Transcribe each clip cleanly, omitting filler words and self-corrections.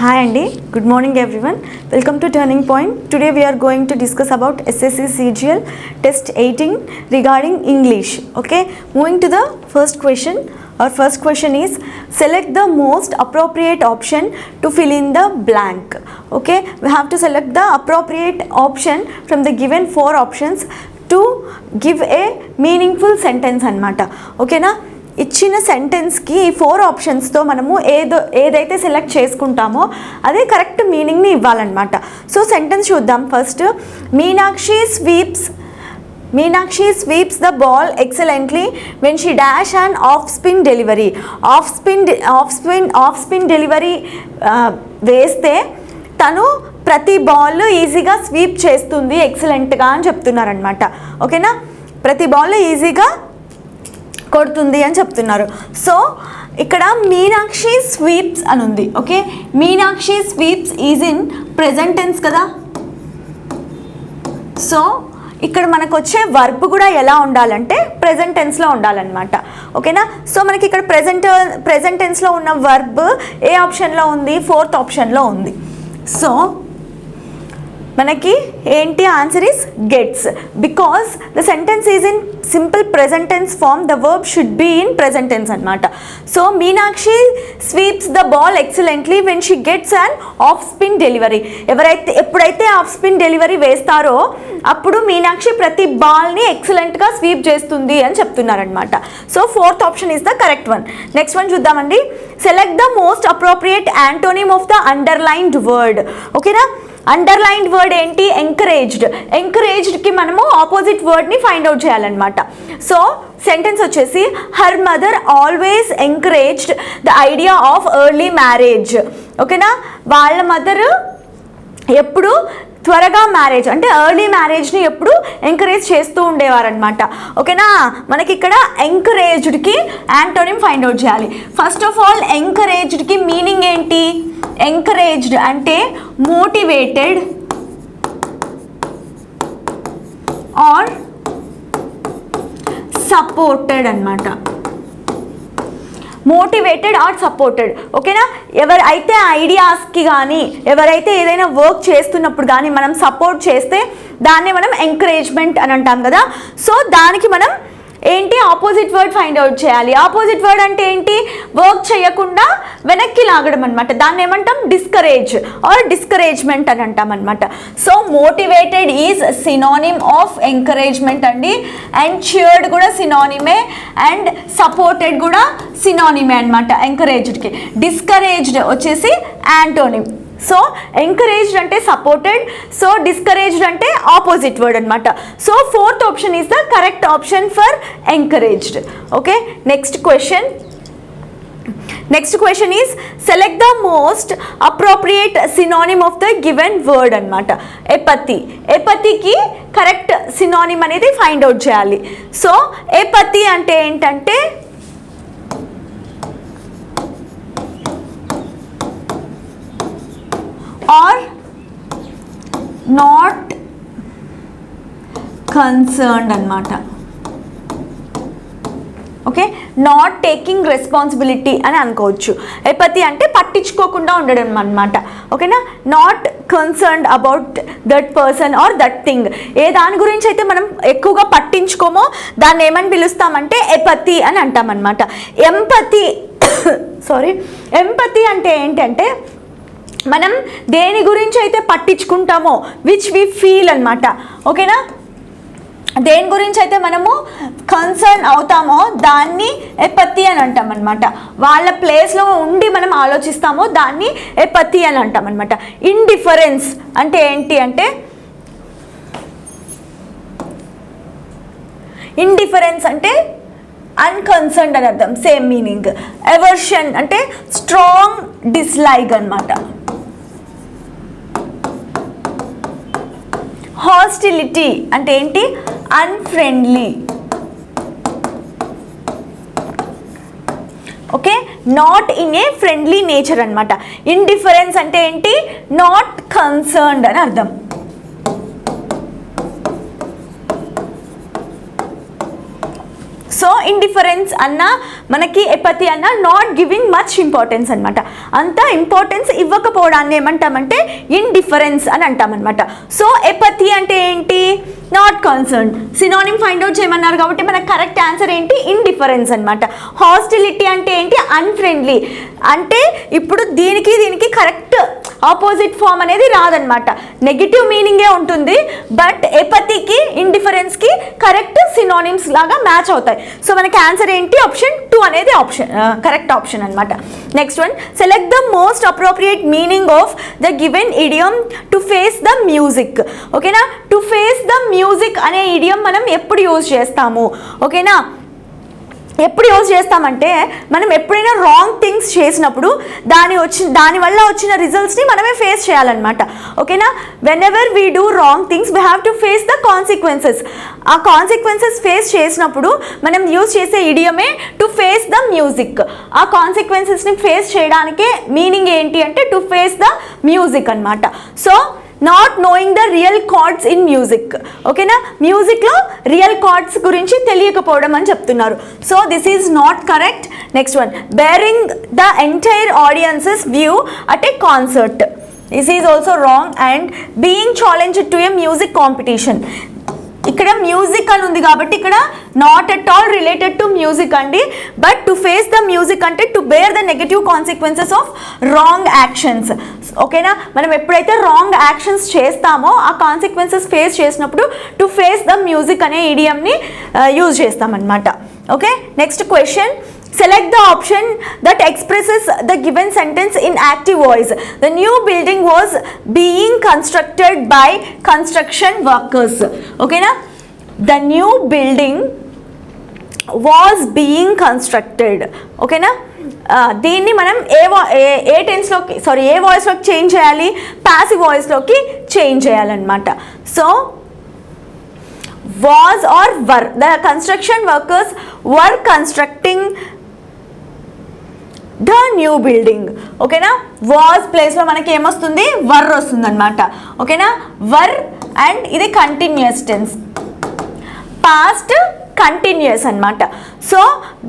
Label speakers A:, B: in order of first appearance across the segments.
A: Hi Andy, good morning everyone. Welcome to Turning Point. Today we are going to discuss about SSC CGL Test 18 regarding English. Okay, moving to the first question. Our first question is select the most appropriate option to fill in the blank. Okay, we have to select the appropriate option from the given 4 options to give a meaningful sentence anamata. Okay na? ఇచ్చిన సెంటెన్స్కి ఈ 4 ఆప్షన్స్తో మనము ఏదైతే select చేసుకుంటామో అదే correct మీనింగ్ని ఇవ్వాలన్నమాట. So sentence చూద్దాం. First, Meenakshi sweeps the ball excellently when she dash an off spin delivery. off spin delivery వేస్తే తను ప్రతి బాల్ ఈజీగా స్వీప్ చేస్తుంది ఎక్సలెంట్గా అని చెప్తున్నారనమాట. ఓకేనా, ప్రతి బాల్ ఈజీగా కొడుతుంది అని చెప్తున్నారు. సో ఇక్కడ మీనాక్షి స్వీప్స్ అని ఉంది. Okay, Meenakshi sweeps is in present tense కదా. సో ఇక్కడ మనకు వచ్చే వర్బ్ కూడా ఎలా ఉండాలంటే ప్రెజెంట్ టెన్స్లో ఉండాలన్నమాట. ఓకేనా, సో మనకి ఇక్కడ ప్రెజెంట్ టెన్స్లో ఉన్న వర్బ్ ఏ ఆప్షన్లో ఉంది? 4th ఆప్షన్లో ఉంది. సో మనకి ఏంటి answer is gets. Because the sentence is in simple present tense form, the verb should be in present tense అనమాట. So Meenakshi sweeps the ball excellently when she gets and off spin delivery. ఎప్పుడైతే off spin delivery వేస్తారో అప్పుడు మీనాక్షి ప్రతి బాల్ని ఎక్సలెంట్గా sweep చేస్తుంది అని చెప్తున్నారనమాట. So 4th option is the correct one. Next one చూద్దామండి. Select the most appropriate antonym of the underlined word. ఓకేనా, అండర్లైన్డ్ వర్డ్ ఏంటి? ఎంకరేజ్డ్. ఎంకరేజ్డ్కి మనము ఆపోజిట్ వర్డ్ని ఫైండ్ అవుట్ చేయాలన్నమాట. సో సెంటెన్స్ వచ్చేసి her mother always encouraged the idea of early marriage. ఓకేనా, వాళ్ళ మదర్ ఎప్పుడు త్వరగా మ్యారేజ్ అంటే ఎర్లీ మ్యారేజ్ని ఎప్పుడు ఎంకరేజ్ చేస్తూ ఉండేవారనమాట. ఓకేనా, మనకి ఇక్కడ ఎంకరేజ్డ్కి యాంటోనిమ్ ఫైండ్ అవుట్ చేయాలి. ఫస్ట్ ఆఫ్ ఆల్ ఎంకరేజ్డ్కి మీనింగ్ ఏంటి? ఎంకరేజ్డ్ అంటే మోటివేటెడ్ ఆర్ సపోర్టెడ్ అనమాట. Motivated or supported. ఓకేనా, ఎవరైతే ఐడియాస్కి కానీ ఎవరైతే ఏదైనా వర్క్ చేస్తున్నప్పుడు కానీ మనం సపోర్ట్ చేస్తే దాన్ని మనం ఎంకరేజ్మెంట్ అని అంటాం కదా. సో దానికి మనం ఏంటి? ఆపోజిట్ వర్డ్ ఫైండ్ అవుట్ చేయాలి. ఆపోజిట్ వర్డ్ అంటే ఏంటి? వర్క్ చేయకుండా వెనక్కి లాగడం అనమాట. దాన్ని ఏమంటాం? డిస్కరేజ్ ఆర్ డిస్కరేజ్మెంట్ అని అంటాం అనమాట. So motivated is synonym of encouragement అండి. అండ్ cheered కూడా సినానిమే అండ్ సపోర్టెడ్ కూడా సినానిమే అనమాట ఎంకరేజ్డ్కి. డిస్కరేజ్డ్ వచ్చేసి యాంటోనిమ్. సో ఎంకరేజ్డ్ అంటే సపోర్టెడ్, సో డిస్కరేజ్డ్ అంటే ఆపోజిట్ వర్డ్ అనమాట. So 4th option is the correct option for encouraged. Okay, next question is select the most appropriate synonym of the given word అనమాట. ఎపతి. ఎపతికి correct synonym అనేది find out చేయాలి. So ఎపతి అంటే ఏంటంటే are not concerned అనమాట. Okay, not taking responsibility అని అనుకోవచ్చు. Apathy అంటే పట్టించుకోకుండా ఉండడం అనమాట. ఓకేనా, not concerned about that person or that thing. ఏ దాని గురించి అయితే మనం ఎక్కువగా పట్టించుకోమో దాన్ని ఏమని పిలుస్తామంటే ఎపతి అని అంటామన్నమాట. ఎంపతి అంటే ఏంటంటే మనం దేని గురించి అయితే పట్టించుకుంటామో విచ్ వి ఫీల్ అనమాట. ఓకేనా, దేని గురించి అయితే మనము కన్సర్న్ అవుతామో దాన్ని ఎపతి అని అంటాం అనమాట. వాళ్ళ ప్లేస్లో ఉండి మనం ఆలోచిస్తామో దాన్ని ఎపతి అని అంటాం అనమాట. ఇండిఫరెన్స్ అంటే ఏంటి అంటే ఇండిఫరెన్స్ అంటే అన్కన్సర్న్డ్ అని అర్థం, సేమ్ మీనింగ్. ఎవర్షన్ అంటే స్ట్రాంగ్ డిస్లైక్ అనమాట. హాస్టిలిటీ అంటే ఏంటి? Unfriendly. Okay, not in a friendly nature అనమాట. ఇండిఫరెన్స్ అంటే ఏంటి? నాట్ కన్సర్న్డ్ అని అర్థం. సో ఇండిఫరెన్స్ అన్న మనకి ఎపతి అన్న నాట్ గివింగ్ మచ్ ఇంపార్టెన్స్ అనమాట. అంత ఇంపార్టెన్స్ ఇవ్వకపోవడాన్ని ఏమంటామంటే ఇండిఫరెన్స్ అని అంటామన్నమాట. సో ఎపతి అంటే ఏంటి? Not concern. Synonym find out చేయమన్నారు కాబట్టి మనకు కరెక్ట్ ఆన్సర్ ఏంటి? ఇండిఫరెన్స్ అనమాట. హాస్టిలిటీ అంటే ఏంటి? అన్ఫ్రెండ్లీ. అంటే ఇప్పుడు దీనికి కరెక్ట్ ఆపోజిట్ ఫామ్ అనేది రాదనమాట, నెగిటివ్ మీనింగే ఉంటుంది. బట్ ఎపతికి ఇండిఫరెన్స్కి కరెక్ట్ సినోనిమ్స్ లాగా మ్యాచ్ అవుతాయి. సో మనకి ఆన్సర్ ఏంటి? ఆప్షన్ 2 అనేది ఆప్షన్ కరెక్ట్ ఆప్షన్ అనమాట. Next one, select the most appropriate meaning of the given idiom to face the music. ఓకేనా? టు ఫేస్ ద మ్యూజిక్ అనే ఇడియం మనం ఎప్పుడు యూజ్ చేస్తాము? ఓకేనా? ఎప్పుడు యూజ్ చేస్తామంటే మనం ఎప్పుడైనా రాంగ్ థింగ్స్ చేసినప్పుడు దానివల్ల వచ్చిన రిజల్ట్స్ని మనమే ఫేస్ చేయాలన్నమాట. ఓకేనా? When ever we do wrong things we have to face the consequences. ఆ కాన్సిక్వెన్సెస్ ఫేస్ చేసినప్పుడు మనం యూజ్ చేసే ఇడియమే టు ఫేస్ ద మ్యూజిక్. ఆ కాన్సిక్వెన్సెస్ని ఫేస్ చేయడానికే మీనింగ్ ఏంటి అంటే టు ఫేస్ ద మ్యూజిక్ అనమాట. So not knowing the real cards in music. ఓకేనా? మ్యూజిక్లో రియల్ కార్డ్స్ గురించి తెలియకపోవడం అని చెప్తున్నారు. So this is not correct. Next one, bearing the entire audiences view at a concert. This is also wrong. And being challenged to a music competition. ఇక్కడ music అని ఉంది కాబట్టి ఇక్కడ not at all related to music అండి. But to face the music అంటే to bear the negative consequences of wrong actions. ఓకేనా? మనం ఎప్పుడైతే రాంగ్ యాక్షన్స్ చేస్తామో ఆ కాన్సిక్వెన్సెస్ ఫేస్ చేసినప్పుడు టు ఫేస్ ద మ్యూజిక్ అనే ఇడియంని యూజ్ చేస్తామన్నమాట. Okay, next question. Select the option that expresses the given sentence in active voice. The new building was being constructed by construction workers. Okay na? The new building was being constructed. Okay na? దీన్ని మనం ఏ టెన్స్లోకి ఏ వాయిస్లోకి change చేయాలి? Passive వాయిస్లోకి change చేయాలన్నమాట. So was or were. The construction workers were constructing the new building. ఓకేనా? వాజ్ ప్లేస్లో మనకి ఏమొస్తుంది? వర్ వస్తుంది అనమాట. ఓకేనా? వర్ అండ్ ఇది కంటిన్యూస్ టెన్స్, పాస్ట్ కంటిన్యూస్ అనమాట. So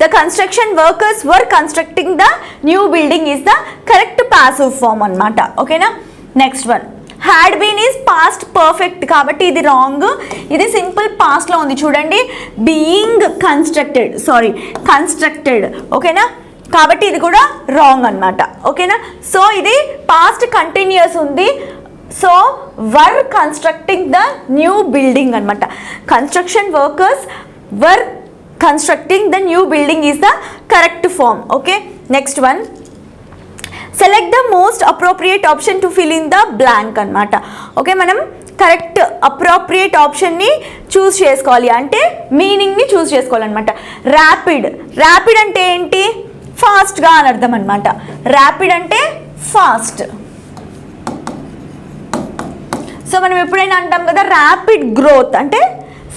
A: the construction workers were constructing the new building is the correct passive form అనమాట. ఓకేనా? Next one, had been is past perfect కాబట్టి ఇది రాంగ్. ఇది సింపుల్ పాస్ట్లో ఉంది చూడండి, బీయింగ్ కన్స్ట్రక్టెడ్. ఓకేనా? కాబట్టి ఇది కూడా రాంగ్ అనమాట. ఓకేనా? సో ఇది పాస్ట్ కంటిన్యూస్ ఉంది. So were constructing the new building అనమాట. Construction workers were constructing the new building is the correct form. Okay, next one, select the most appropriate option to fill in the blank అనమాట. Okay, మనం correct appropriate ఆప్షన్ని choose చేసుకోవాలి అంటే మీనింగ్ని చూస్ చేసుకోవాలన్నమాట. Rapid అంటే ఏంటి? ఫాస్ట్గా అని అర్థం అనమాట. ర్యాపిడ్ అంటే ఫాస్ట్. సో మనం ఎప్పుడైనా అంటాం కదా ర్యాపిడ్ గ్రోత్ అంటే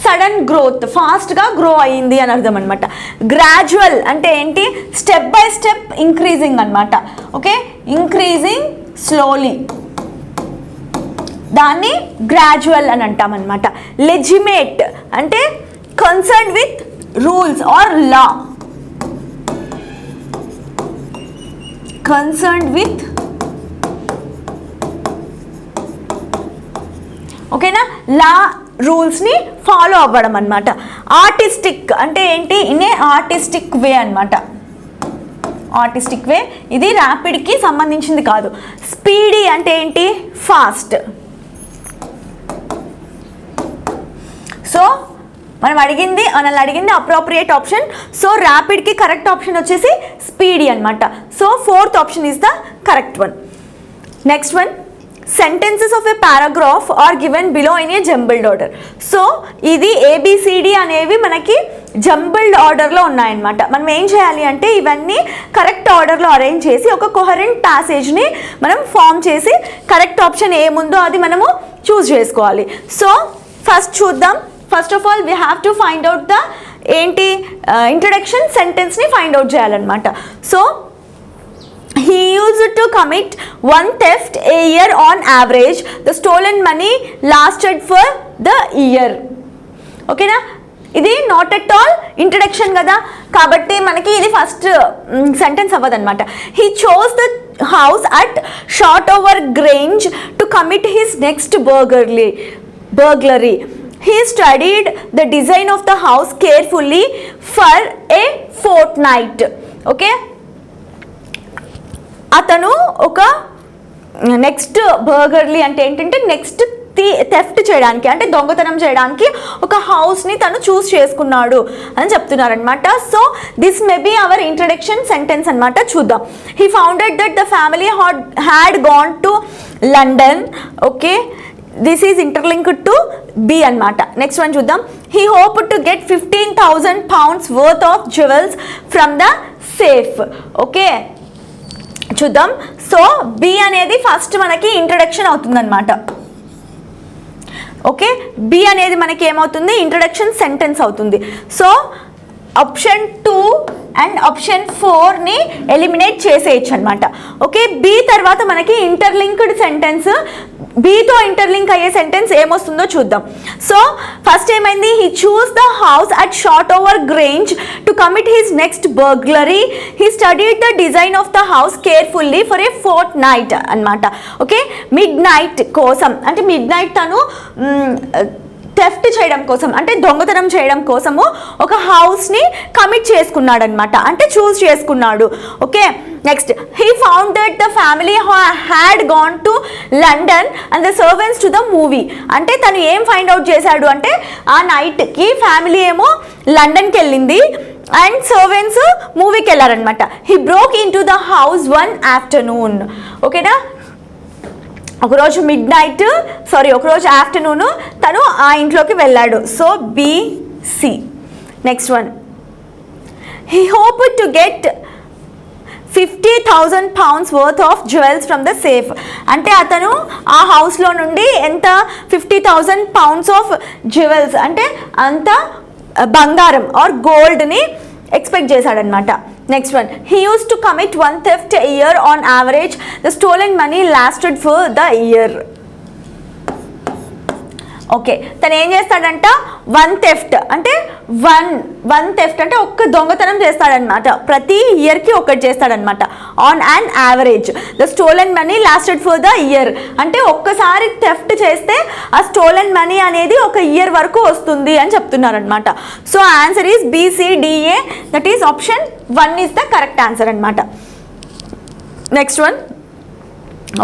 A: సడన్ గ్రోత్, ఫాస్ట్గా గ్రో అయ్యింది అని అర్థం అనమాట. గ్రాడ్యువల్ అంటే ఏంటి? స్టెప్ బై స్టెప్ ఇంక్రీజింగ్ అనమాట. ఓకే, ఇంక్రీజింగ్ స్లోలీ, దాన్ని గ్రాడ్యువల్ అని అంటాం అనమాట. లెజిమేట్ అంటే concern with rules or law, concerned with. ఓకేనా? లా రూల్స్ని ఫాలో అవ్వడం అనమాట. ఆర్టిస్టిక్ అంటే ఏంటి? ఇన్ ఏ ఆర్టిస్టిక్ వే అనమాట. ఆర్టిస్టిక్ వే ఇది ర్యాపిడ్కి సంబంధించింది కాదు. స్పీడీ అంటే ఏంటి? ఫాస్ట్. సో మనల్ని అడిగింది అప్రోప్రియేట్ ఆప్షన్. సో ర్యాపిడ్కి కరెక్ట్ ఆప్షన్ వచ్చేసి స్పీడీ అనమాట. So fourth option is the correct one. Next one, sentences of a paragraph are given below in a jumbled order. So ఇది ABCD అనేవి మనకి జంబుల్డ్ ఆర్డర్లో ఉన్నాయన్నమాట. మనం ఏం చేయాలి అంటే ఇవన్నీ కరెక్ట్ ఆర్డర్లో అరేంజ్ చేసి ఒక కొహరెంట్ ప్యాసేజ్ని మనం ఫామ్ చేసి కరెక్ట్ ఆప్షన్ ఏముందో అది మనము చూస్ చేసుకోవాలి. సో ఫస్ట్ చూద్దాం. First of all we have to find out the introduction సెంటెన్స్ని ఫైండ్ అవుట్ చేయాలన్నమాట. So he used to commit one theft a year on average. The stolen money lasted for the year. ఓకేనా? ఇది not at all introduction కదా, కాబట్టి మనకి ఇది first sentence అవ్వదన్నమాట. He chose the house at Shortover Grange to commit his next burglary. He studied the design of the house carefully for a fortnight. Okay, అతను ఒక next బర్గర్లీ అంటే ఏంటంటే next theft చేయడానికి అంటే దొంగతనం చేయడానికి ఒక హౌస్ని తను చూస్ చేసుకున్నాడు అని చెప్తున్నారనమాట. So this may be our introduction sentence అనమాట. చూద్దాం. He founded that the family had gone to London. Okay, this is interlinked to B అనమాట. నెక్స్ట్ వన్ చూద్దాం. He hope to get 15,000 pounds worth of jewels from the safe. Okay, చూద్దాం. So B అనేది first మనకి introduction అవుతుందన్నమాట. Okay, B అనేది మనకి ఏమవుతుంది, introduction sentence అవుతుంది. సో ఆప్షన్ 2 అండ్ ఆప్షన్ 4ని ఎలిమినేట్ చేసేయచ్చు అనమాట. ఓకే, బి తర్వాత మనకి ఇంటర్లింక్డ్ సెంటెన్స్, బీతో ఇంటర్లింక్ అయ్యే సెంటెన్స్ ఏమొస్తుందో చూద్దాం. సో ఫస్ట్ ఏమైంది, he chose the house at Shortover Grange to commit his next burglary. He studied the design of the house carefully for a fortnight అనమాట. Okay, midnight కోసం అంటే mid night తను theft చేయడం కోసం అంటే దొంగతనం చేయడం కోసము ఒక హౌస్ని కమిట్ చేసుకున్నాడు అనమాట, అంటే చూస్ చేసుకున్నాడు. Okay, next he found that the family had gone to London and the servants to the movie. అంటే తను ఏం ఫైండ్ అవుట్ చేశాడు అంటే ఆ నైట్కి ఫ్యామిలీ ఏమో లండన్కి వెళ్ళింది అండ్ సర్వెంట్స్ మూవీకి వెళ్ళారనమాట. He broke in to the house one afternoon. ఓకేనా, ఒకరోజు ఒకరోజు ఆఫ్టర్నూన్ తను ఆ ఇంట్లోకి వెళ్ళాడు. So BC. Next one, he hope to get 50,000 pounds worth of jewels from the safe. అంటే అతను ఆ హౌస్లో నుండి ఎంత 50,000 pounds ఆఫ్ జ్యువెల్స్ అంటే అంత బంగారం ఆర్ గోల్డ్ని ఎక్స్పెక్ట్ చేశాడనమాట. Next one, he use to commit 1 theft a year on average. The stolen money lasted for the year. Okay, తను ఏం చేస్తాడంట, 1 theft అంటే వన్ థెఫ్ట్ అంటే ఒక్క దొంగతనం చేస్తాడనమాట. ప్రతి ఇయర్కి ఒకటి చేస్తాడనమాట. On an average the stolen money lasted for the year అంటే ఒక్కసారి థెఫ్ట్ చేస్తే ఆ స్టోలెన్ మనీ అనేది ఒక ఇయర్ వరకు వస్తుంది అని చెప్తున్నారనమాట. So answer is BCDA, that is option 1 is the correct answer అనమాట. Next one.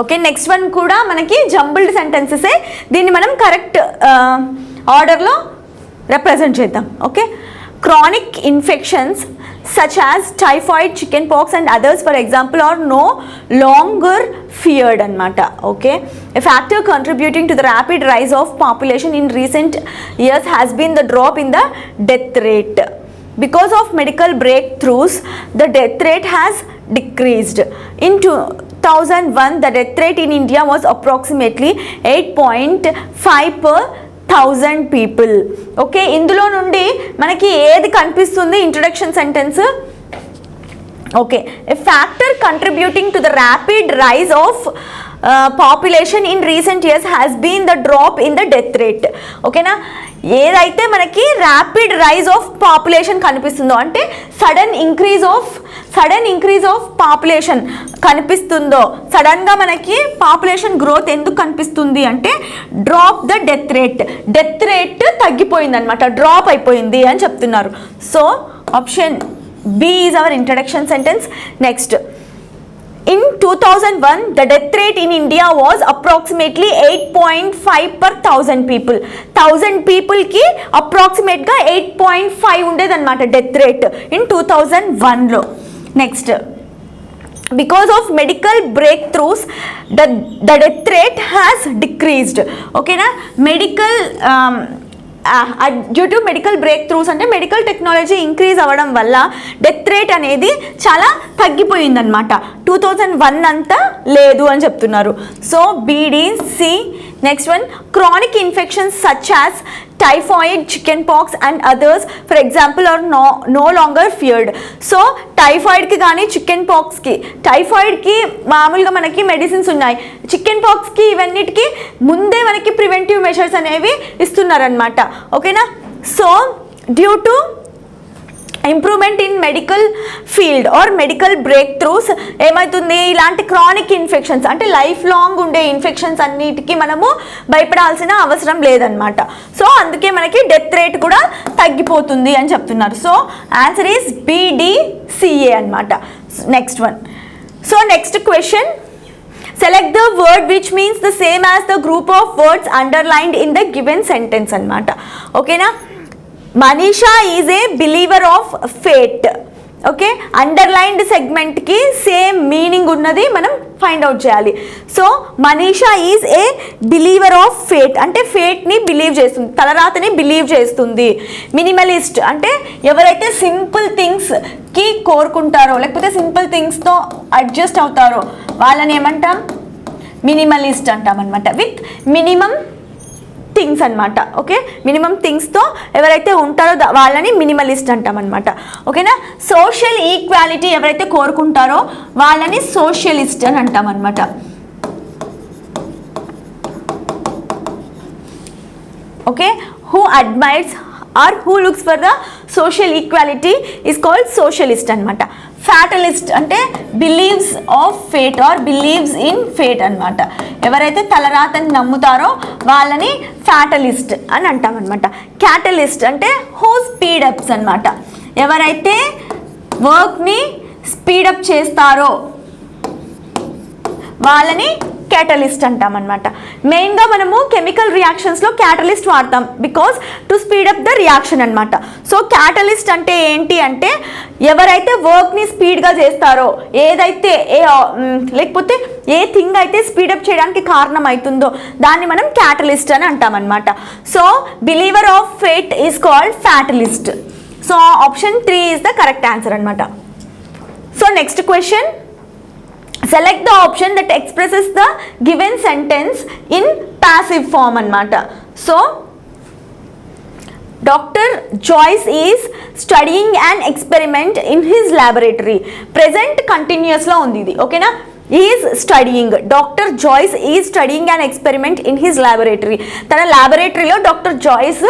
A: Okay, next one కూడా మనకి జంబుల్డ్ సెంటెన్సెసే, దీన్ని మనం కరెక్ట్ ఆర్డర్లో రిప్రజెంట్ చేద్దాం. Okay, chronic infections such as typhoid, chicken pox and others for example are no longer feared anamata. Okay, a factor contributing to the rapid rise of population in recent years has been the drop in the death rate. Because of medical breakthroughs, the death rate has decreased. In 2001, the death rate in India was approximately 8.5 per 1000 people. Okay, ఇందులో నుండి మనకి ఏది కనిపిస్తుంది introduction sentence? Okay, a factor contributing to the rapid rise of population in recent years has been the drop in the death rate. ఓకేనా, ఏదైతే మనకి rapid rise of population కనిపిస్తుందో అంటే సడన్ ఇంక్రీజ్ ఆఫ్ పాపులేషన్ కనిపిస్తుందో, సడన్గా మనకి population growth ఎందుకు కనిపిస్తుంది అంటే డ్రాప్ ద డెత్ రేట్ తగ్గిపోయింది అనమాట, డ్రాప్ అయిపోయింది అని చెప్తున్నారు. So option B is our introduction sentence. Next, in 2001 the death rate in India was approximately 8.5 per 1000 people. 1000 people ki approximate ga 8.5 ఉండేది అన్నమాట డెత్ రేట్ in 2001 లో. Next, because of medical breakthroughs the death rate has decreased. ఓకేనా, due to medical break throughs అంటే medical technology increase అవ్వడం వల్ల death rate అనేది చాలా తగ్గిపోయిందనమాట. 2001 అంతా లేదు అని చెప్తున్నారు. So BDC. Next one, chronic infections such as typhoid, chicken pox and others for example are no longer feared. So టైఫాయిడ్కి కానీ చికెన్ పాక్స్కి, టైఫాయిడ్కి మామూలుగా మనకి మెడిసిన్స్ ఉన్నాయి, చికెన్ పాక్స్కి ఇవన్నిటికీ ముందే మనకి ప్రివెంటివ్ మెషర్స్ అనేవి ఇస్తున్నారనమాట. ఓకేనా, so due to improvement in medical field or medical breakthroughs ఏమవుతుంది, ఇలాంటి క్రానిక్ ఇన్ఫెక్షన్స్ అంటే లైఫ్ లాంగ్ ఉండే ఇన్ఫెక్షన్స్ అన్నిటికీ మనము భయపడాల్సిన అవసరం లేదనమాట. సో అందుకే మనకి డెత్ రేట్ కూడా తగ్గిపోతుంది అని చెప్తున్నారు. సో ఆన్సర్ ఈస్ BDCA అనమాట. Next one. So next question, select the word which means the same as the group of words underlined in the given sentence అనమాట. ఓకేనా. Manisha is a believer of fate. Okay, underlined సెగ్మెంట్కి same meaning ఉన్నది మనం find out చేయాలి. So Manisha is a believer of fate అంటే ఫేట్ని believe చేస్తుంది, తలరాతని believe చేస్తుంది. మినిమలిస్ట్ అంటే ఎవరైతే సింపుల్ థింగ్స్కి కోరుకుంటారో లేకపోతే సింపుల్ థింగ్స్తో అడ్జస్ట్ అవుతారో వాళ్ళని ఏమంటాం, మినిమలిస్ట్ అంటాం అనమాట. విత్ మినిమం థింగ్స్ అనమాట. ఓకే, మినిమం థింగ్స్తో ఎవరైతే ఉంటారో వాళ్ళని మినిమలిస్ట్ అంటాం అనమాట. ఓకేనా. సోషల్ ఈక్వాలిటీ ఎవరైతే కోరుకుంటారో వాళ్ళని సోషలిస్ట్ అని అంటాం అనమాట. Okay, who admires or who looks for the social equality is called socialist అనమాట. ఫ్యాటలిస్ట్ అంటే believes of fate or believes in fate అనమాట. ఎవరైతే తలరాతని నమ్ముతారో వాళ్ళని ఫ్యాటలిస్ట్ అని అంటాం అనమాట. క్యాటలిస్ట్ అంటే హూ స్పీడప్స్ అనమాట. ఎవరైతే వర్క్ని స్పీడప్ చేస్తారో వాళ్ళని క్యాటలిస్ట్ అంటాం అనమాట. మెయిన్గా మనము కెమికల్ రియాక్షన్స్లో క్యాటలిస్ట్ వాడతాం because to speed up the reaction అనమాట. సో క్యాటలిస్ట్ అంటే ఏంటి అంటే ఎవరైతే వర్క్ని స్పీడ్గా చేస్తారో, ఏదైతే లేకపోతే ఏ థింగ్ అయితే స్పీడప్ చేయడానికి కారణం అవుతుందో దాన్ని మనం క్యాటలిస్ట్ అని అంటాం అనమాట. So believer of fate is called fatalist. So option 3 is the correct answer అనమాట. So next question, select the option that expresses the given sentence in passive form అన్నమాట. So Dr. Joyce is studying an experiment in his laboratory. Present continuous లో ఉంది ఇది. ఓకేనా. Is studying, doctor Joyce is studying an experiment in his laboratory. తన ల్యాబొరేటరీలో doctor joys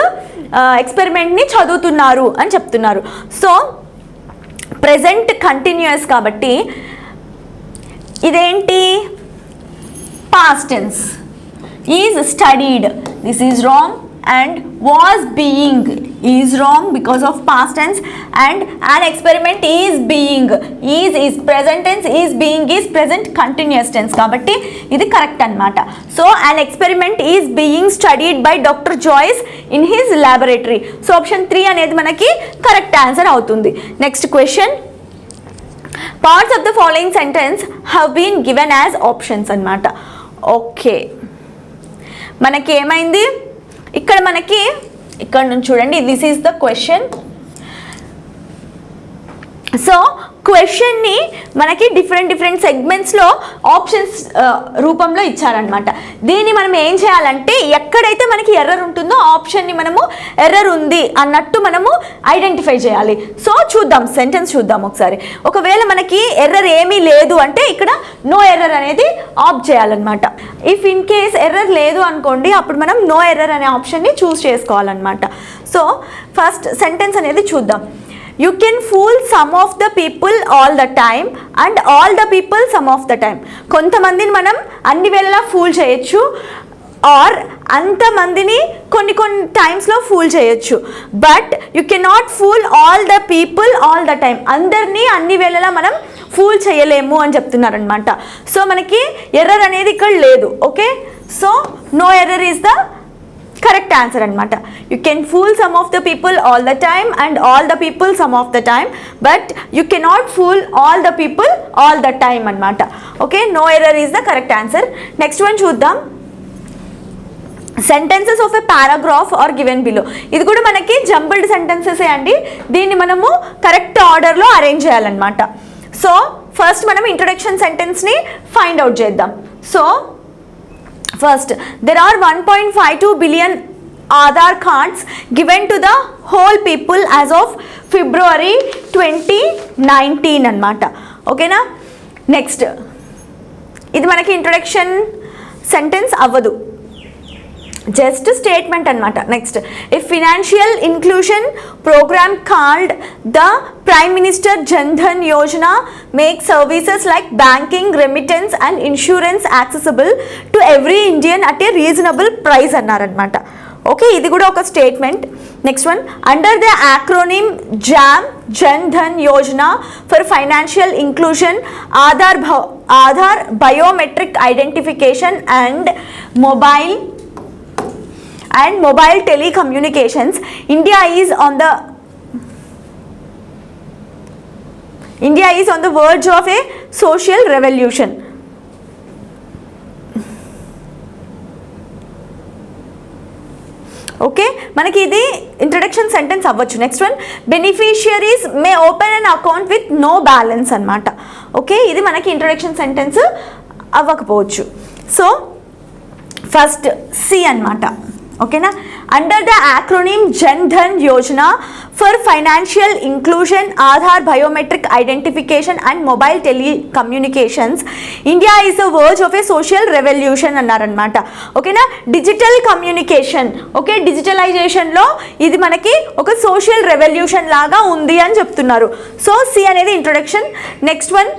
A: ఎక్స్పెరిమెంట్ని చదువుతున్నారు అని చెప్తున్నారు. So present continuous కాబట్టి ఇదేంటి, past tense. Is studied, this is wrong, and was being is wrong because of past tense, and an experiment is being, is present tense, is being is present continuous tense కాబట్టి ఇది correct అనమాట. So an experiment is being studied by doctor Joyce in his laboratory. So option 3 అనేది మనకి correct answer అవుతుంది. Next question, parts of the following sentence have been given as options అన్నమాట. Okay, మనకి ఏమైంది ఇక్కడ, మనకి ఇక్కడ నుంచి చూడండి, this is the question. So క్వశ్చన్ని మనకి డిఫరెంట్ సెగ్మెంట్స్లో ఆప్షన్స్ రూపంలో ఇచ్చారనమాట. దీన్ని మనం ఏం చేయాలంటే ఎక్కడైతే మనకి ఎర్రర్ ఉంటుందో ఆప్షన్ని మనము ఎర్రర్ ఉంది అన్నట్టు మనము ఐడెంటిఫై చేయాలి. సో చూద్దాం, సెంటెన్స్ చూద్దాం ఒకసారి. ఒకవేళ మనకి ఎర్రర్ ఏమీ లేదు అంటే ఇక్కడ నో ఎర్రర్ అనేది ఆప్ట్ చేయాలన్నమాట. ఇఫ్ ఇన్ కేస్ ఎర్రర్ లేదు అనుకోండి, అప్పుడు మనం నో ఎర్రర్ అనే ఆప్షన్ని చూస్ చేసుకోవాలన్నమాట. సో ఫస్ట్ సెంటెన్స్ అనేది చూద్దాం. You can fool some of the people all the time and all the people some of the time. కొంతమందిని మనం అన్ని వేళలా ఫూల్ చేయొచ్చు, ఆర్ అంతమందిని కొన్ని టైమ్స్లో ఫూల్ చేయొచ్చు. But you cannot fool all the people all the time. అందరినీ అన్ని వేళలా మనం ఫూల్ చేయలేము అని చెప్తున్నారనమాట. సో మనకి ఎర్రర్ అనేది ఇక్కడ లేదు. Okay, so no error is the correct answer అనమాట. You can fool some of the people all the time and all the people some of the time, but you cannot fool all the people all the time అనమాట. Okay, no error is the correct answer. Next one చూద్దాం. Sentences of a paragraph are given below. ఇది కూడా మనకి jumbled sentences అండి. దీన్ని మనము correct ఆర్డర్లో arrange చేయాలన్నమాట. సో ఫస్ట్ మనం ఇంట్రొడక్షన్ సెంటెన్స్ని ఫైండ్ అవుట్ చేద్దాం. So first, there are 1.52 billion Aadhaar cards given to the whole people as of February 2019 అన్నమాట. ఓకేనా. నెక్స్ట్, ఇది మనకి ఇంట్రొడక్షన్ సెంటెన్స్ అవ్వదు. జస్ట్ స్టేట్మెంట్ అనమాట. Next, a financial inclusion programme called the Prime Minister Jan Dhan Yojana make services like banking, remittance and insurance accessible to every Indian at a reasonable price అన్నారనమాట. Okay, ఇది కూడా ఒక statement. Next one, under the acronym JAM Jan Dhan Yojana for financial inclusion, Aadhaar biometric identification and mobile telecommunications, India is on the verge of a social revolution. Okay, మనకి ఇది introduction sentence అవ్వచ్చు. Next one, beneficiaries may open an account with no balance అనమాట. Okay, ఇది మనకి introduction sentence అవ్వకపోవచ్చు. So first C అనమాట. ఓకేనా, under the acronym Jan Dhan Yojana for financial inclusion, Aadhaar biometric identification and mobile telecommunications, India is the verge of a social revolution అన్నారనమాట. ఓకేనా, digital communication, okay, డిజిటలైజేషన్లో ఇది మనకి ఒక సోషల్ రెవల్యూషన్ లాగా ఉంది అని చెప్తున్నారు. సో సి అనేది introduction. Next one,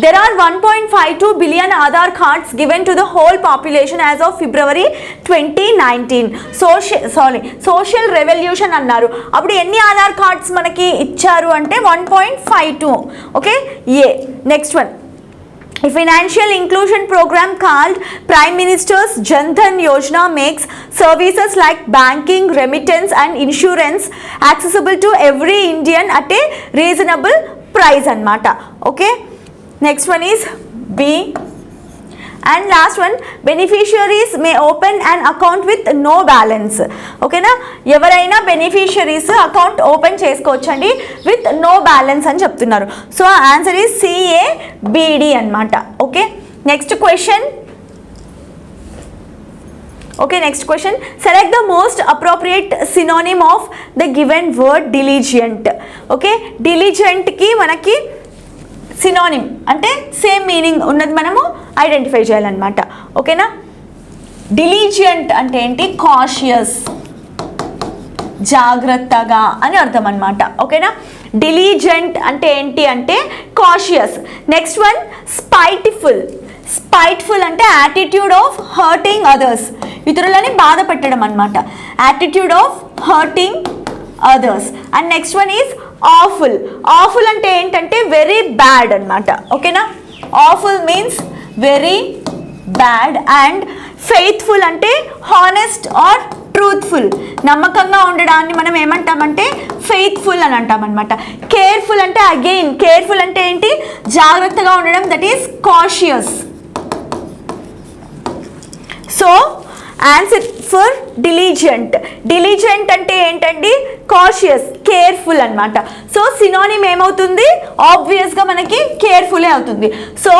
A: there are 1.52 billion Aadhaar cards given to the whole population as of February 2019. Social revolution అన్నారు. అప్పుడు ఎన్ని ఆధార్ కార్డ్స్ మనకి ఇచ్చారు అంటే 1.52. Okay, A. Next one, a financial inclusion program called Prime Minister's Jan Dhan Yojana makes services like banking, remittance and insurance accessible to every Indian at a reasonable price అన్నమాట. Okay, next one is B, and last one, beneficiaries may open an account with no balance. ఓకేనా, ఎవరైనా beneficiaries account open చేసుకోవచ్చండి with no balance అని చెప్తున్నారు. So answer is CABD అనమాట. Okay, next question. Okay, next question, select the most appropriate synonym of the given word diligent. Okay, diligent ki manaki synonym అంటే same meaning ఉన్నది మనము identify చేయాలన్నమాట. ఓకేనా, diligent అంటే ఏంటి? కాషియస్, జాగ్రత్తగా అని అర్థం అనమాట. ఓకేనా, డిలిజెంట్ అంటే ఏంటి అంటే cautious. Next one, spiteful. Spiteful అంటే యాటిట్యూడ్ ఆఫ్ హర్టింగ్ అదర్స్, ఇతరులని బాధ పెట్టడం అనమాట. Attitude of hurting others. And next one is awful. Awful అంటే ఏంటంటే వెరీ బ్యాడ్ అనమాట. ఓకేనా, awful means very bad. And faithful అంటే హానెస్ట్ ఆర్ ట్రూత్ఫుల్, నమ్మకంగా ఉండడాన్ని మనం ఏమంటామంటే ఫెయిత్ఫుల్ అని అంటాం అనమాట. కేర్ఫుల్ అంటే అగైన్, కేర్ఫుల్ అంటే ఏంటి? జాగ్రత్తగా ఉండడం, that is cautious. So answer for diligent. Diligent అంటే ఏంటండి? కాషియస్, కేర్ఫుల్ అనమాట. సో సినోనిమ్ ఏమవుతుంది? ఆబ్వియస్గా మనకి కేర్ఫుల్లే అవుతుంది. So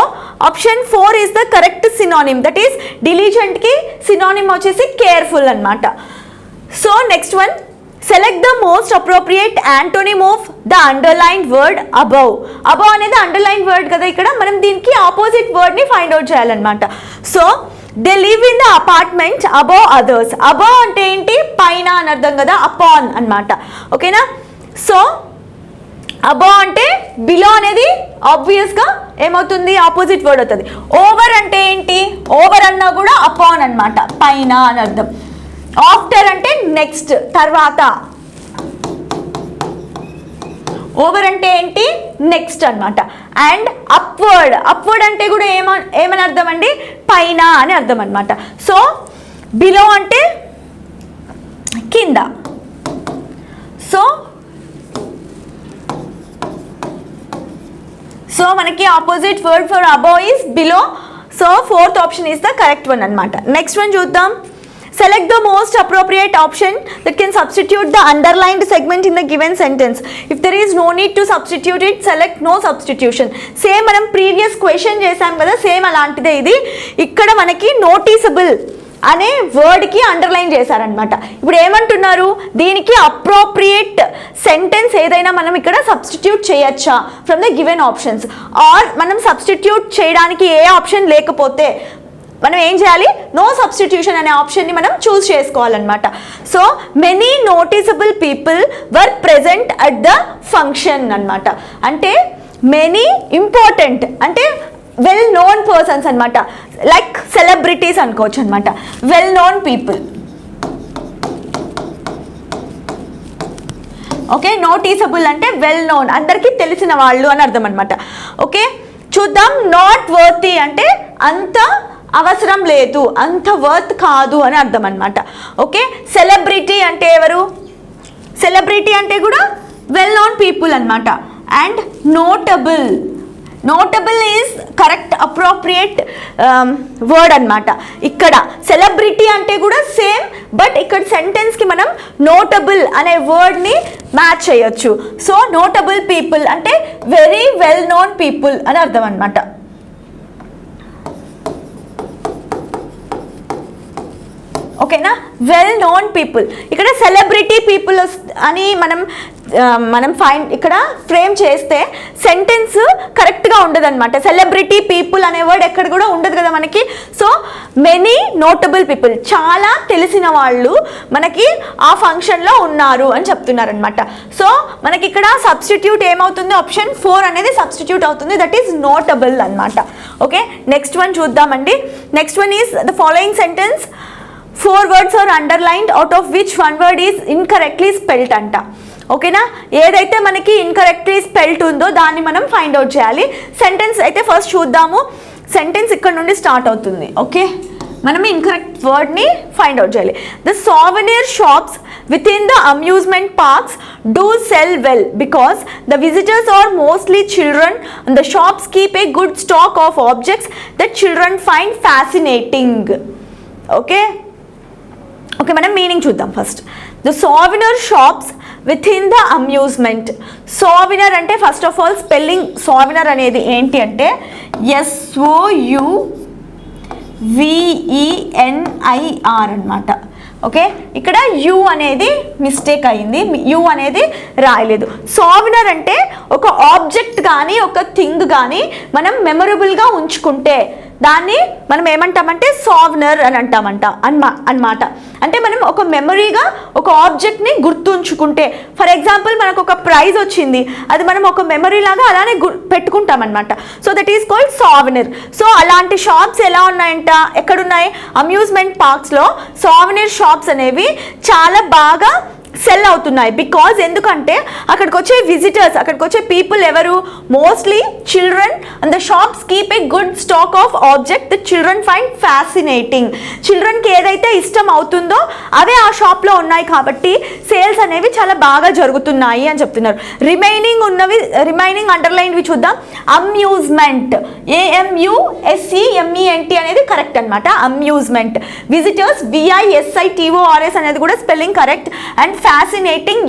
A: option 4 is the correct synonym, that is డిలిజెంట్కి సినోనిమ్ వచ్చేసి కేర్ఫుల్ అనమాట. So next one, select the most appropriate antonym of the underlined word above. Above అనేది అండర్లైన్ వర్డ్ కదా, ఇక్కడ మనం దీనికి ఆపోజిట్ వర్డ్ని ఫైండ్ అవుట్ చేయాలన్నమాట. So they live in the apartment above others. Above అంటే ఏంటి? పైన అని అర్థం కదా, అపాన్ అన్నమాట. ఓకేనా, సో అబౌవ్ అంటే బిలో అనేది ఆబ్వియస్గా ఏమవుతుంది? ఆపోజిట్ వర్డ్ అవుతుంది. ఓవర్ అంటే ఏంటి? ఓవర్ అన్నా కూడా అపాన్ అన్నమాట, పైన అని అర్థం. ఆఫ్టర్ అంటే నెక్స్ట్, తర్వాత. ఓవర్ అంటే ఏంటి? నెక్స్ట్ అన్నమాట. అండ్ అప్వర్డ్, అప్వర్డ్ అంటే కూడా ఏమని అర్థం అండి? పైన అని అర్థం అన్నమాట. సో బిలో అంటే కింద. సో మనకి opposite word for above is below. So 4th option is the correct one అన్నమాట. నెక్స్ట్ వన్ చూద్దాం. Select the most appropriate option that can substitute the underlined segment in the given sentence. If there is no need to substitute it, select no substitution. Same మనం previous question చేసాం కదా, same అలాంటిదే ఇది. ఇక్కడ మనకి noticeable అనే వర్డ్కి underline చేశారనమాట. ఇప్పుడు ఏమంటున్నారు? దీనికి అప్రోప్రియేట్ సెంటెన్స్ ఏదైనా మనం ఇక్కడ సబ్స్టిట్యూట్ చేయొచ్చా from the given options, or మనం సబ్స్టిట్యూట్ చేయడానికి ఏ ఆప్షన్ లేకపోతే మనం ఏం చేయాలి, నో సబ్స్టిట్యూషన్ అనే ఆప్షన్ని మనం చూస్ చేసుకోవాలన్నమాట. So many noticeable people were present at the function అన్నమాట. అంటే మెనీ ఇంపార్టెంట్ అంటే వెల్ నోన్ పర్సన్స్ అనమాట, లైక్ సెలబ్రిటీస్ అనుకోవచ్చు అనమాట, well known people. Okay, noticeable అంటే వెల్ నోన్, అందరికీ తెలిసిన వాళ్ళు అని అర్థం అనమాట. ఓకే, చూద్దాం. నాట్ వర్తీ అంటే అంత అవసరం లేదు, అంత వర్త్ కాదు అని అర్థం అనమాట. ఓకే, సెలబ్రిటీ అంటే ఎవరు, సెలబ్రిటీ అంటే కూడా వెల్ నోన్ పీపుల్ అనమాట. And notable, notable is correct appropriate word అనమాట. ఇక్కడ సెలబ్రిటీ అంటే కూడా సేమ్, బట్ ఇక్కడ సెంటెన్స్కి మనం నోటబుల్ అనే వర్డ్ని మ్యాచ్ చేయొచ్చు. సో నోటబుల్ పీపుల్ అంటే వెరీ వెల్ నోన్ పీపుల్ అని అర్థం అనమాట. ఓకేనా, వెల్ నోన్ పీపుల్. ఇక్కడ సెలబ్రిటీ పీపుల్ అని మనం ఇక్కడ ఫ్రేమ్ చేస్తే సెంటెన్స్ కరెక్ట్గా ఉండదు అనమాట. సెలబ్రిటీ పీపుల్ అనే వర్డ్ ఎక్కడ కూడా ఉండదు కదా మనకి. సో మెనీ నోటబుల్ పీపుల్, చాలా తెలిసిన వాళ్ళు మనకి ఆ ఫంక్షన్లో ఉన్నారు అని చెప్తున్నారు అనమాట. సో మనకి ఇక్కడ సబ్స్టిట్యూట్ ఏమవుతుంది, ఆప్షన్ 4 అనేది సబ్స్టిట్యూట్ అవుతుంది, దట్ ఈస్ నోటబుల్ అనమాట. ఓకే, నెక్స్ట్ వన్ చూద్దామండి. Next one is the following sentence 4 words are underlined, out of which 1 word is incorrectly spelt అంట. ఓకేనా, ఏదైతే మనకి ఇన్కరెక్ట్లీ స్పెల్ట్ ఉందో దాన్ని మనం ఫైండ్ అవుట్ చేయాలి. సెంటెన్స్ అయితే ఫస్ట్ చూద్దాము. సెంటెన్స్ ఇక్కడ నుండి స్టార్ట్ అవుతుంది. ఓకే, మనం ఇన్కరెక్ట్ వర్డ్ని ఫైండ్ అవుట్ చేయాలి. The souvenir shops with in the amusement parks do sell well because the visitors are mostly children and the shops keep a good stock of objects that children find fascinating. Okay, మనం meaning చూద్దాం first. The souvenir shops with in the amusement. Souvenir అంటే first of all spelling సోవెనిర్ అనేది ఏంటి అంటే SOUVENIR అనమాట. Okay, ఇక్కడ you అనేది mistake అయింది, యు అనేది రాయలేదు. సోవెనిర్ అంటే ఒక ఆబ్జెక్ట్ కానీ ఒక థింగ్ కానీ మనం మెమొరబుల్గా ఉంచుకుంటే దాన్ని మనం ఏమంటామంటే సోవెనిర్ అని అంటామంట అన్నమాట. అంటే మనం ఒక మెమరీగా ఒక ఆబ్జెక్ట్ని గుర్తుంచుకుంటే, ఫర్ ఎగ్జాంపుల్ మనకు ఒక ప్రైజ్ వచ్చింది, అది మనం ఒక మెమరీ లాగా అలానే పెట్టుకుంటాం అనమాట. So that is called souvenir. So అలాంటి షాప్స్ ఎలా ఉన్నాయంట, ఎక్కడున్నాయి, అమ్యూజ్మెంట్ పార్క్స్లో సోవెనిర్ షాప్స్ అనేవి చాలా బాగా సెల్ అవుతున్నాయి. బికాజ్ ఎందుకంటే అక్కడికి వచ్చే విజిటర్స్, అక్కడికి వచ్చే పీపుల్ ఎవరు, mostly children and the shops keep a good stock of object the children find fascinating. చిల్డ్రన్కి ఏదైతే ఇష్టం అవుతుందో అవే ఆ షాప్లో ఉన్నాయి కాబట్టి సేల్స్ అనేవి చాలా బాగా జరుగుతున్నాయి అని చెప్తున్నారు. రిమైనింగ్ అండర్లైన్వి చూద్దాం. అమ్యూజ్మెంట్, AMUSEMENT అనేది కరెక్ట్ అనమాట. అమ్యూజ్మెంట్. విజిటర్స్, VISITORS అనేది కూడా spelling correct. And fascinating,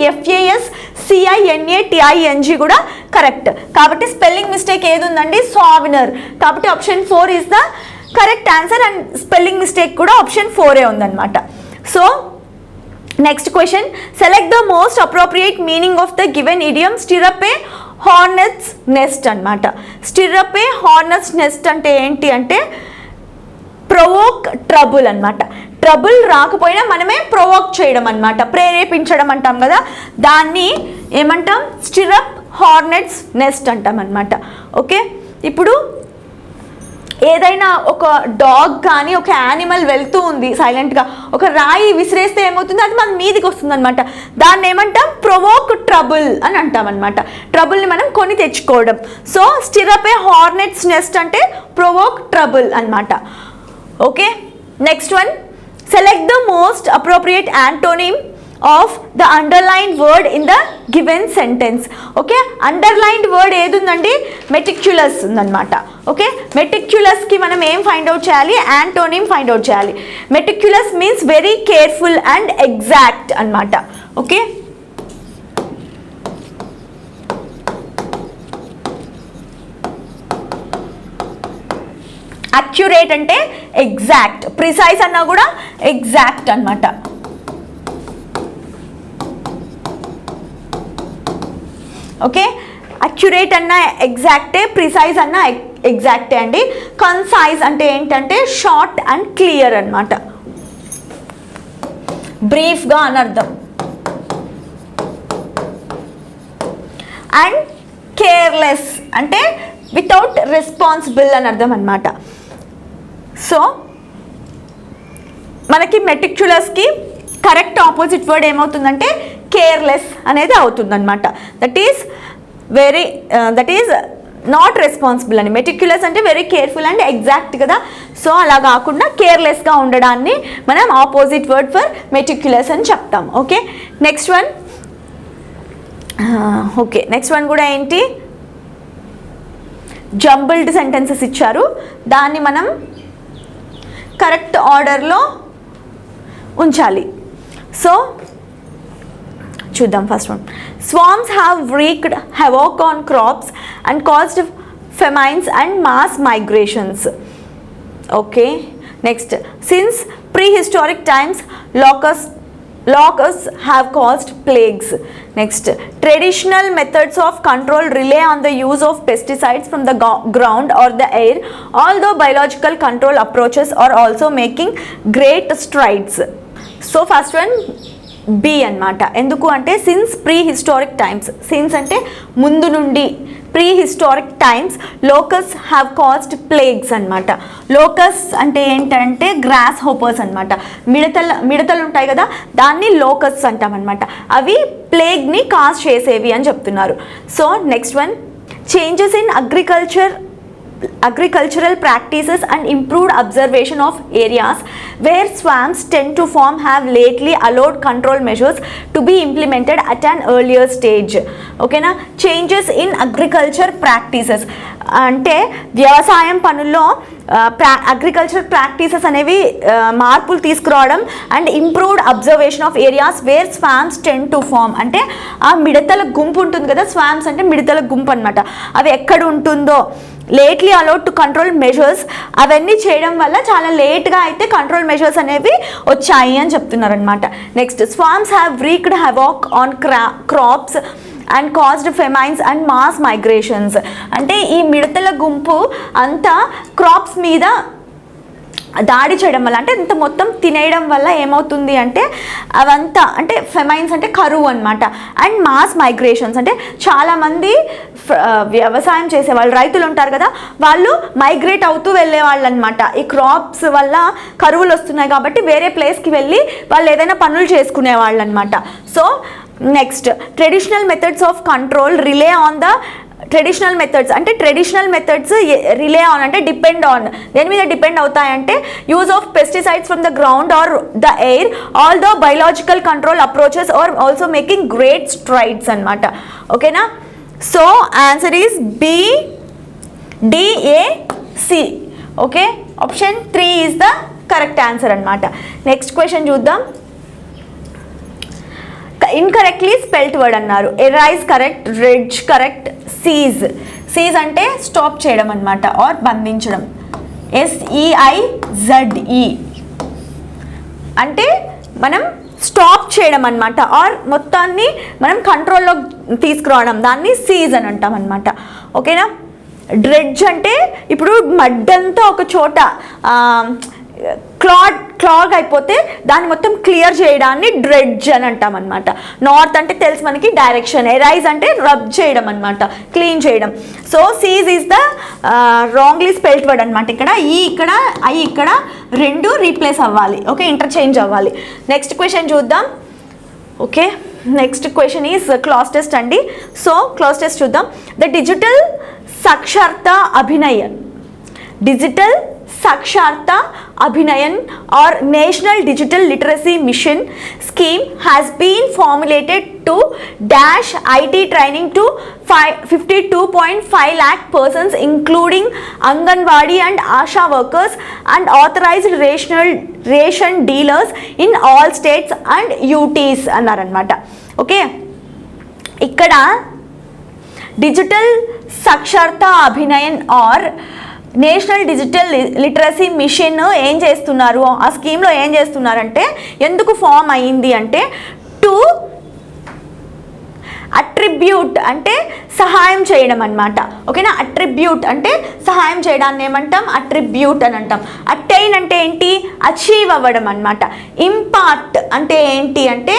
A: FASCINATING కూడా కరెక్ట్. కాబట్టి స్పెల్లింగ్ మిస్టేక్ ఏది ఉందండి, సోవెనిర్. కాబట్టి option 4 is the correct answer. And spelling mistake కూడా ఆప్షన్ 4 ఉందన్నమాట. So next question, select the most appropriate meaning of the given idiom stir up a hornet's nest అనమాట. Stir up a hornet's nest అంటే ఏంటి అంటే provoke trouble అనమాట. Trouble రాకపోయినా మనమే provoke చేయడం అనమాట, ప్రేరేపించడం అంటాం కదా, దాన్ని ఏమంటాం, స్టిరప్ హార్నెట్స్ నెస్ట్ అంటాం అనమాట. ఓకే, ఇప్పుడు ఏదైనా ఒక డాగ్ కానీ ఒక యానిమల్ వెళ్తూ ఉంది సైలెంట్గా, ఒక రాయి విసిరేస్తే ఏమవుతుంది, అది మన మీదికి వస్తుంది అనమాట. దాన్ని ఏమంటాం, ప్రొవోక్ ట్రబుల్ అని అంటాం అనమాట. ట్రబుల్ని మనం కొని తెచ్చుకోవడం. సో స్టిరప్ ఏ హార్నెట్స్ నెస్ట్ అంటే ప్రొవోక్ ట్రబుల్ అనమాట. Okay, next one, select the most appropriate antonym of the underlined word in the given sentence. Okay, underlined word ఏది ఉందండి, meticulous ఉందన్నమాట. ఓకే, meticulous కి మనం ఏం ఫైండ్ అవుట్ చేయాలి, antonym ఫైండ్ అవుట్ చేయాలి. meticulous means very careful and exact అన్నమాట. Okay, accurate అంటే ఎగ్జాక్ట్, ప్రిసైజ్ అన్నా కూడా ఎగ్జాక్ట్ అన్నమాట. ఓకే, అక్యురేట్ అన్న ఎగ్జాక్టే, ప్రిసైజ్ అన్న ఎగ్జాక్టే అండి. కన్సైజ్ అంటే ఏంటంటే షార్ట్ అండ్ క్లియర్ అన్నమాట, బ్రీఫ్గా అని అర్థం. అండ్ కేర్లెస్ అంటే వితౌట్ రెస్పాన్సిబుల్ అని అర్థం అన్నమాట. సో మనకి మెటిక్యులస్కి కరెక్ట్ ఆపోజిట్ వర్డ్ ఏమవుతుందంటే కేర్లెస్ అనేది అవుతుందన్నమాట. దట్ ఈజ్ నాట్ రెస్పాన్సిబుల్ అని. మెటిక్యులస్ అంటే వెరీ కేర్ఫుల్ అండ్ ఎగ్జాక్ట్ కదా. సో అలా కాకుండా కేర్లెస్గా ఉండడాన్ని మనం ఆపోజిట్ వర్డ్ ఫర్ మెటిక్యులస్ అని చెప్తాం. ఓకే, నెక్స్ట్ వన్ కూడా ఏంటి, జంబుల్డ్ సెంటెన్సెస్ ఇచ్చారు, దాన్ని మనం కరెక్ట్ ఆర్డర్లో ఉంచాలి. సో చూద్దాం. First one, swarms have wreaked havoc on crops and caused famines and mass migrations. Okay, next, since prehistoric times locusts have caused plagues. Next, traditional methods of control rely on the use of pesticides from the ground or the air, although biological control approaches are also making great strides. So first one B అన్నమాట. ఎందుకు అంటే since prehistoric times, since అంటే ముందు నుండి, prehistoric times locusts have caused plagues అన్నమాట. Locusts అంటే ఏంటంటే gross hoppers అన్నమాట. మిడతలు ఉంటాయి కదా, దాన్ని లోకస్ అంటాం అన్నమాట. అవి ప్లేగ్ని కాజ్ చేసేవి అని చెప్తున్నారు. So next one, changes in agricultural practices and improved observation of areas where swamps tend to form have lately allowed control measures to be implemented at an earlier stage. Okay na, changes in agriculture practices అంటే వ్యవసాయం పనుల్లో agriculture practices అనేవి మార్పులు తీసుకురావడం, and improved observation of areas where swarms tend to form అంటే ఆ మిడతల గుంపు ఉంటుంది కదా, స్వామ్స్ అంటే మిడతల గుంపు అనమాట. అవి ఎక్కడ ఉంటుందో lately allowed to control measures, అవన్నీ చేయడం వల్ల చాలా లేట్గా అయితే కంట్రోల్ మెజర్స్ అనేవి వచ్చాయి అని చెప్తున్నారు అనమాట. Next, swarms have wreaked havoc on crops and caused famines and mass migrations అంటే ఈ మిడతల గుంపు అంతా క్రాప్స్ మీద దాడి చేయడం వల్ల, అంటే ఇంత మొత్తం తినేయడం వల్ల ఏమవుతుంది అంటే అవంతా అంటే ఫెమైన్స్ అంటే కరువు అనమాట, అండ్ మాస్ మైగ్రేషన్స్ అంటే చాలామంది వ్యవసాయం చేసేవాళ్ళు రైతులు ఉంటారు కదా, వాళ్ళు మైగ్రేట్ అవుతూ వెళ్ళేవాళ్ళు అనమాట. ఈ క్రాప్స్ వల్ల కరువులు వస్తున్నాయి కాబట్టి వేరే ప్లేస్కి వెళ్ళి వాళ్ళు ఏదైనా పనులు చేసుకునేవాళ్ళు అనమాట. So next, traditional methods of control rely on the traditional methods అంటే ట్రెడిషనల్ మెథడ్స్ రిలే ఆన్ అంటే డిపెండ్ ఆన్, దేని మీద డిపెండ్ అవుతాయంటే use of pesticides from the ground or the air, all the biological control approaches are also making great strides అనమాట. ఓకేనా, so answer is B DAC. Okay, option 3 is the correct answer అనమాట. Next question చూద్దాం. Incorrectly spelt word అన్నారు. Arise correct, రెడ్జ్ correct, seize అంటే stop చేయడం అనమాట are బంధించడం. SEIZE అంటే మనం స్టాప్ చేయడం అనమాట, ఆర్ మొత్తాన్ని మనం కంట్రోల్లో తీసుకురావడం, దాన్ని సీజ్ అని అంటాం అనమాట. ఓకేనా, డ్రెడ్జ్ అంటే ఇప్పుడు మడ్డంతా ఒక చోట క్లాగ్ అయిపోతే దాన్ని మొత్తం క్లియర్ చేయడాన్ని డ్రెడ్జ్ అని అంటాం అనమాట. నార్త్ అంటే తెలుసు మనకి డైరెక్షన్, ఎరైజ్ అంటే రబ్ చేయడం అనమాట, క్లీన్ చేయడం. So seize is the wrongly spelt word అనమాట. ఇక్కడ ఇక్కడ ఐ ఇక్కడ రెండు రీప్లేస్ అవ్వాలి. ఓకే, ఇంటర్చేంజ్ అవ్వాలి. నెక్స్ట్ క్వశ్చన్ చూద్దాం. Okay, next question is class test అండి. సో క్లాస్ టెస్ట్ చూద్దాం. The digital Saksharta Abhinayan or National Digital Literacy Mission scheme has been formulated to dash IT training to 52.5 lakh persons including Anganwadi and Asha workers and authorized ration dealers in all states and UTs అన్నారనమాట. Okay, ఇక్కడ digital Saksharta Abhinayan or national digital literacy mission ఏం చేస్తున్నారు, ఆ స్కీమ్లో ఏం చేస్తున్నారంటే, ఎందుకు form అయ్యింది అంటే టు అట్రిబ్యూట్ అంటే సహాయం చేయడం అనమాట. ఓకేనా, అట్రిబ్యూట్ అంటే సహాయం చేయడాన్ని ఏమంటాం, అట్రిబ్యూట్ అని అంటాం. అట్టైన్ అంటే ఏంటి, అచీవ్ అవ్వడం అనమాట. ఇంపార్ట్ అంటే ఏంటి అంటే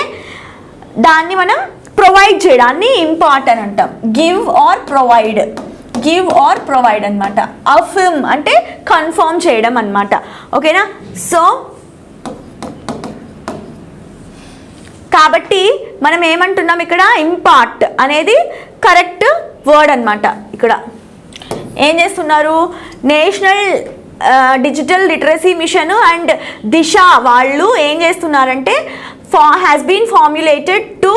A: దాన్ని మనం ప్రొవైడ్ చేయడాన్ని ఇంపార్ట్ అని అంటాం. Give or provide, give or provide అనమాట. అఫర్మ్ అంటే కన్ఫర్మ్ చేయడం అనమాట. ఓకేనా, సో కాబట్టి మనం ఏమంటున్నాం ఇక్కడ, ఇంపార్ట్ అనేది కరెక్ట్ వర్డ్ అనమాట. ఇక్కడ ఏం చేస్తున్నారు, national digital literacy mission and Disha వాళ్ళు ఏం చేస్తున్నారంటే has been formulated to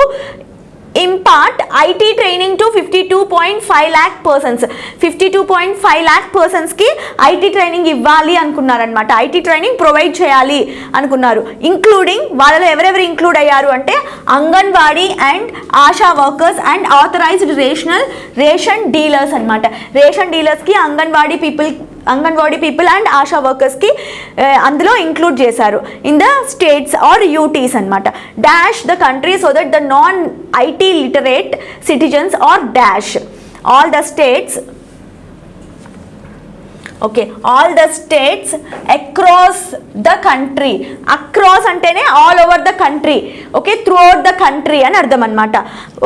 A: impart IT training to 52.5 lakh persons. 52.5 lakh persons కి IT ట్రైనింగ్ ఇవ్వాలి అనుకున్నారనమాట. IT ట్రైనింగ్ ప్రొవైడ్ చేయాలి అనుకున్నారు. ఇంక్లూడింగ్ వాళ్ళలో ఎవరెవరు ఇంక్లూడ్ అయ్యారు అంటే anganwadi and ASHA workers and authorised ration dealers అనమాట. రేషన్ డీలర్స్కి అంగన్వాడీ పీపుల్ అండ్ ఆశా వర్కర్స్కి అందులో ఇంక్లూడ్ చేశారు. In the states or UTs అనమాట. Dash the country so that the non IT literate citizens or dash all the states, okay, all the states across the country. across అంటేనే all over the country, okay, throughout the country అని అర్థం అనమాట.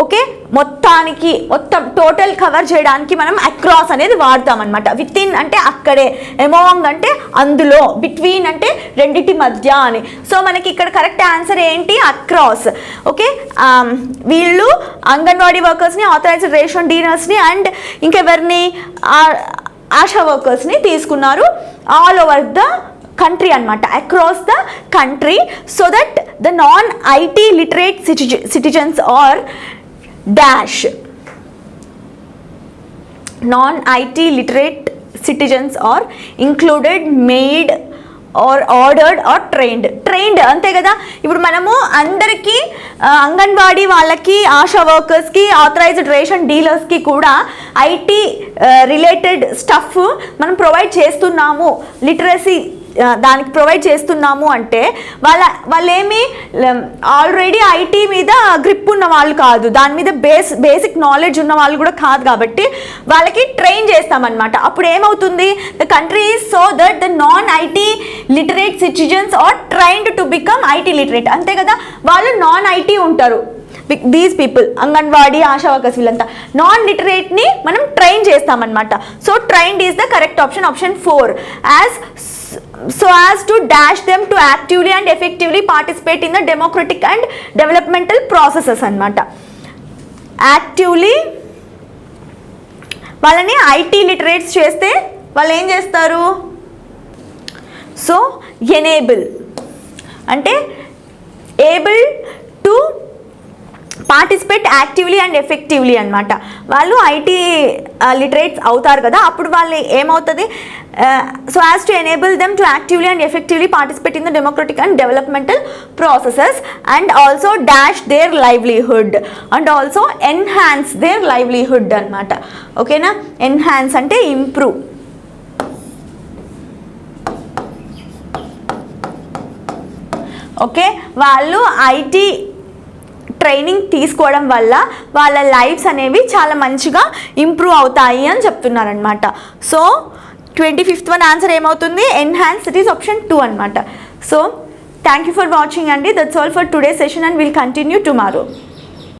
A: Okay, మొత్తం total cover చేయడానికి మనం across అనేది వాడతాం అనమాట. విత్ ఇన్ అంటే అక్కడే, అమాంగ్ అంటే అందులో, బిట్వీన్ అంటే రెండిటి మధ్య అని. సో మనకి ఇక్కడ కరెక్ట్ ఆన్సర్ ఏంటి, అక్రాస్. ఓకే, వీళ్ళు అంగన్వాడీ వర్కర్స్ని, ఆథరైజ్డ్ రేషన్ డీలర్స్ని అండ్ ఇంకెవరిని, ఆశా వర్కర్స్ని తీసుకున్నారు. ఆల్ ఓవర్ ద కంట్రీ అనమాట, across the country, so that the non IT literate citizens are dash, non IT literate citizens are included, made or ordered or trained అంతే కదా. ఇప్పుడు మనము అందరికీ అంగన్వాడీ వాళ్ళకి, ఆశా వర్కర్స్కి, ఆథరైజ్డ్ రేషన్ డీలర్స్కి కూడా IT రిలేటెడ్ స్టఫ్ మనం ప్రొవైడ్ చేస్తున్నాము, లిటరసీ దానికి ప్రొవైడ్ చేస్తున్నాము అంటే వాళ్ళేమి ఆల్రెడీ IT మీద గ్రిప్ ఉన్న వాళ్ళు కాదు, దాని మీద బేసిక్ నాలెడ్జ్ ఉన్న వాళ్ళు కూడా కాదు. కాబట్టి వాళ్ళకి ట్రైన్ చేస్తామన్నమాట. అప్పుడు ఏమవుతుంది, the country is so that the non IT literate citizens are trained to become IT literate. అంతే కదా, వాళ్ళు నాన్ IT ఉంటారు. These people, anganwadi, ASHA workers, వీళ్ళంతా నాన్ లిటరేట్ని మనం ట్రైన్ చేస్తామన్నమాట. So trained is the correct option, option 4. So as to dash them to actively and effectively participate in the democratic and developmental processes అన్నమాట. Actively వాళ్ళని IT literates చేస్తే వాళ్ళు ఏం చేస్తారు, సో ఎనేబుల్ అంటే able to participate actively and effectively అనమాట. వాళ్ళు IT literates అవుతారు కదా, అప్పుడు వాళ్ళు ఏమవుతుంది, so as to enable them to actively and effectively participate in the democratic and developmental processes and also dash there livelihood and also enhance there livelihood అనమాట. ఓకేనా, enhance అంటే ఇంప్రూవ్. ఓకే, వాళ్ళు IT training తీసుకోవడం వల్ల వాళ్ళ lifes అనేవి చాలా మంచిగా ఇంప్రూవ్ అవుతాయి అని చెప్తున్నారనమాట. సో 25th వన్ ఆన్సర్ ఏమవుతుంది, ఎన్హాన్స్. ఇట్ ఈస్ ఆప్షన్ 2 అనమాట. So thank you for watching అండి. That's all for today session and will continue tomorrow.